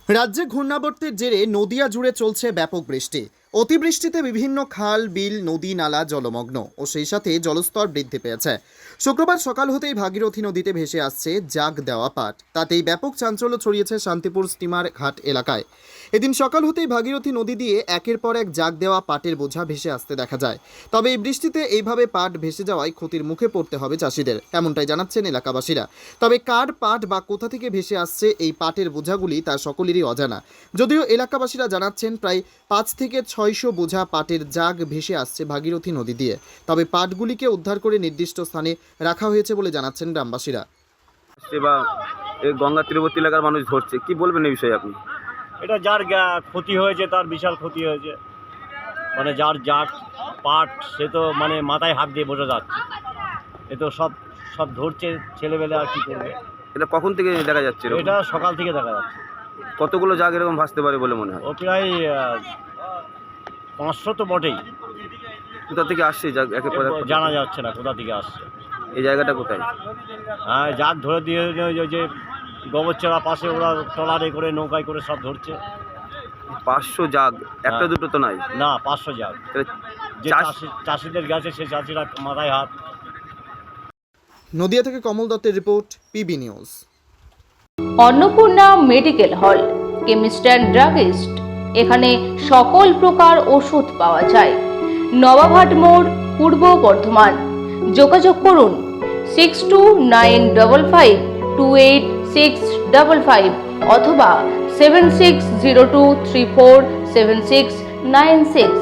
রাজ্যে ঘূর্ণাবর্তের জেরে নদিয়া জুড়ে চলছে ব্যাপক বৃষ্টি। অতিবৃষ্টিতে বিভিন্ন খাল, বিল, নদী, নালা জলমগ্ন ও সেই সাথে জলস্তর বৃদ্ধি পেয়েছে। শুক্রবার সকাল হতেই ভাগীরথী নদীতে ভেসে আসছে জাগ দেওয়া পাট। তাতেই ব্যাপক চাঞ্চল্য ছড়িয়েছে শান্তিপুর স্টিমার ঘাট এলাকায়। এদিন সকাল হতেই ভাগীরথী নদী দিয়ে একের পর এক জাগ দেওয়া পাটের বোঝা ভেসে আসতে দেখা যায়। তবে এই বৃষ্টিতে এইভাবে পাট ভেসে যাওয়ায় ক্ষতির মুখে পড়তে হবে চাষিদের, এমনটাই জানাচ্ছেন এলাকাবাসীরা। তবে কার পাট বা কোথা থেকে ভেসে আসছে এই পাটের বোঝাগুলি তা সকলেরই অজানা। যদিও এলাকাবাসীরা জানাচ্ছেন প্রায় 5 থেকে 600 বোঝা পাটের জাগ ভেসে আসছে ভাগীরথী নদী দিয়ে। তবে পাটগুলিকে উদ্ধার করে নির্দিষ্ট স্থানে রাখা হয়েছে বলে জানাচ্ছেন গ্রামবাসীরা। বা এই গঙ্গা তীরবর্তী এলাকার মানুষ ধরছে, কি বলবেন এই বিষয়ে আপনি? এটা যার ক্ষতি হয়েছে তার বিশাল ক্ষতি হয়েছে, মানে যার যার পাট সে তো মানে মাথায় হাত দিয়ে বোঝা যাচ্ছে। এ তো সব সব ধরছে ছেলেবেলে, আর কি করবে। এটা কখন থেকে দেখা যাচ্ছে এরকম? এটা সকাল থেকে দেখা যাচ্ছে। কতগুলো জাগ এরকম ভাসতে পারে বলে মনে হয়? ও প্রায় 500 তো বটেই। কোথা থেকে আসছে জাগ একের পর এক? জানা যাচ্ছে না কোথা থেকে আসছে। এই জায়গাটা কোথায়? হ্যাঁ, যার ধরে দিয়ে ওই যে গোবরচড়া পাশে ওরা ট্রলারে করে নৌকায় করে সব ধরছে। 500 জাগ, একটা হ্যাঁ। দুটো তো নাই। না, 500 যাক। তাহলে যে চাষিদের গেছে সে চাষিরা মাথায় হাত। নদিয়া থেকে কমল দত্তের report, PB news. Annapurna medical hall, chemist and druggist. এখানে সকল প্রকার ওষুধ পাওয়া যায়। নবাবহাট মোড়, পূর্ব বর্ধমান। যোগাযোগ করুন 6295528655 অথবা 7602347696।